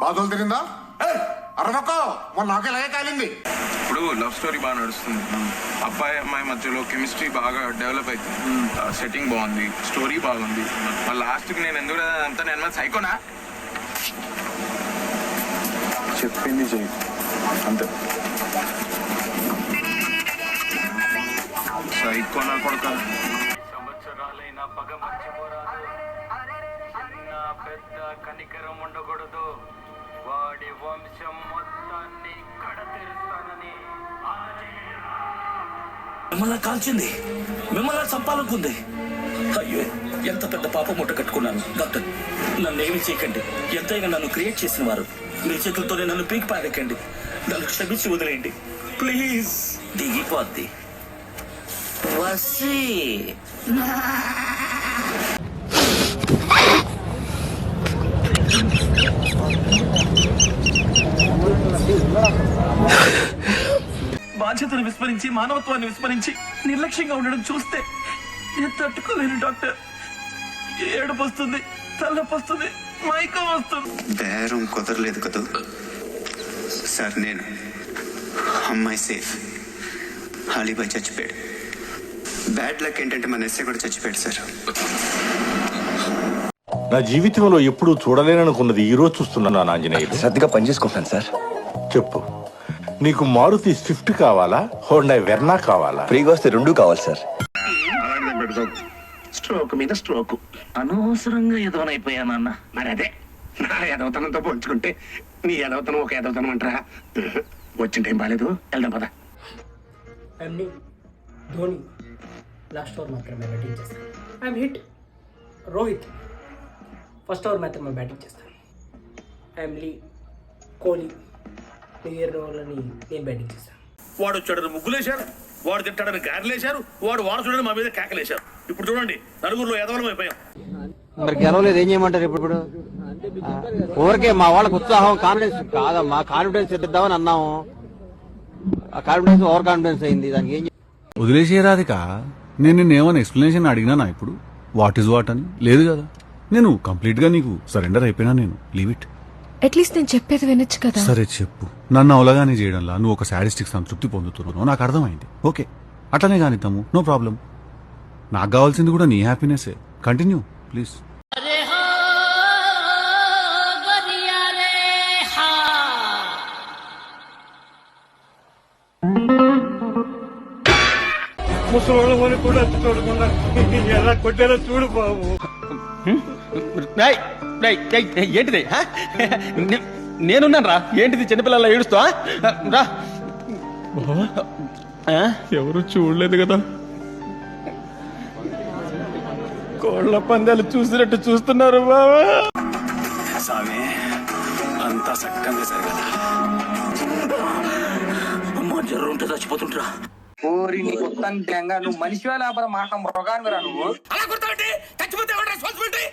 బాధలు తిరిందా అరవకో మొన్న నాకు ఇలాగే కాలింది. ఇప్పుడు లవ్ స్టోరీ బాగా నడుస్తుంది, అబ్బాయి అమ్మాయి మధ్యలో కెమిస్ట్రీ బాగా డెవలప్ అవుతుంది, సెట్టింగ్ బాగుంది, స్టోరీ బాగుంది. మళ్ళీ లాస్ట్కి నేను ఎందుకు అంతా నేను సైకోనా చెప్పింది చెయ్యి అంతే. సైకోనా కొడుక. సంవత్సరాలైన పగ మర్చిపోరాదు, చిన్న పెద్ద కనికరం ఉండకూడదు. వాడి వంశం మొత్తాన్ని కడతెరుస్తానని మిమ్మల్ని కాల్చింది, మిమ్మల్ని చంపాలనుకుంది. అయ్యో, ఎంత పెద్ద పాప మూట కట్టుకున్నాను. డాక్టర్, నన్ను ఏమీ చేయకండి. ఎంతైనా నన్ను క్రియేట్ చేసిన వారు. మీ చేతులతోనే నన్ను పీకి పారేకండి. నన్ను క్షమించి వదిలేయండి ప్లీజ్. దిగిపోద్ది వసి. బాధ్యతను విస్మరించి, మానవత్వాన్ని విస్మరించి నిర్లక్ష్యంగా ఉండడం చూస్తే నేను తట్టుకోలేను డాక్టర్. ఏడుపు వస్తుంది, తలనొప్పి వస్తుంది, మైకం వస్తుంది. బేరం కుదరలేదు కదా సార్. నేను అమ్మాయి సేఫ్, అలీబాయ్ చచ్చిపోయాడు. బ్యాడ్ లక్ ఏంటంటే మన ఎస్ఐ కూడా చచ్చిపోయాడు సార్. నా జీవితంలో ఎప్పుడూ చూడలేననుకున్నది ఈ రోజు చూస్తున్నాను ఆంజనేయులు. శ్రద్ధగా పనిచేసుకుంటాను సార్. చెప్పు, నీకు మారుతి స్విఫ్ట్ కావాలా, హోండా వెర్నా కావాలా? ఫ్రీగా వస్తే రెండూ కావాలి సార్. స్ట్రోక్ మీద స్ట్రోక్. అనవసరంగా ఎదవనైపోయానన్న. మరి అదే నా ఎదవతనంతో పోల్చుకుంటే నీ ఎదవతనం ఒక ఎదవతనం అంటారా? వచ్చిన టైం బాగాలేదు, వెళ్దాం పద. ఐఎమ్ ధోని లాస్ట్ ఓవర్ మాత్రమే బ్యాటింగ్ చేస్తాను. I'm hit Rohit first over మాత్రమే బ్యాటింగ్ చేస్తాను. ఐఎమ్ లీ కోహ్లీ మిగిలిన ఓవర్లని నేను బ్యాటింగ్ చేస్తాను. వాడు వచ్చాడని ముగ్గులేశారు, వాడు తిట్టాడని గారెలేశారు, వాడు చూడని మా మీద కేకలేశారు. ఇప్పుడు చూడండి, నలుగురిలో ఎదవలం అయిపోయాం. మరి గెలవలేదు, ఏం చేయమంటారు? ఇప్పుడు ఊరికే మా వాళ్ళకి ఉత్సాహం, కాన్ఫిడెన్స్ కాదమ్మా. కాన్ఫిడెన్స్ ఇద్దామని అన్నాము, ఆ కాన్ఫిడెన్స్ ఓవర్ కాన్ఫిడెన్స్ అయింది. దానికి ఏం వదిలేసేరాదిక. నేను నిన్నేమన్నా ఎక్స్ప్లెనేషన్ అడిగినా ఇప్పుడు వాట్ ఈజ్ వాట్ అని లేదు కదా. నేను కంప్లీట్ గా నీకు సరెండర్ అయిపోయినా. నేను లీవ్ ఇట్. అట్లీస్ట్ నేను చెప్పేది వినొచ్చు కదా. సరే చెప్పు. నన్ను అవలగానే చేయడంలా నువ్వు ఒక సాడిస్టిక్ సంతృప్తి పొందుతున్నావు, నాకు అర్థమైంది. ఓకే, అట్లనే కానిద్దాము, నో ప్రాబ్లం. నాకు కావాల్సింది కూడా నీ హ్యాపీనెస్. Continue please. ముసలి కూడా చూడకుండా ఎలా కొట్టేలా చూడు బాబు. ఏంటిది? నేనున్నాను రా. ఏంటిది చిన్నపిల్లల ఏడుస్తా రా. ఎవరు చూడలేదు కదా. కోళ్ల పందాలు చూసినట్టు చూస్తున్నారు బాబా. సామే అంతా సక్కంగా జరగదా. అమ్మా, జ్వరం ఉంటే చచ్చిపోతుంటరా. ఓరి నీ మొత్తం నువ్వు మనిషి లేకపోతే మాట మృగాన్ని రా నువ్వు. అలా గుర్తుపెట్టి చచ్చిపోతే రెస్పాన్సిబిలిటీ.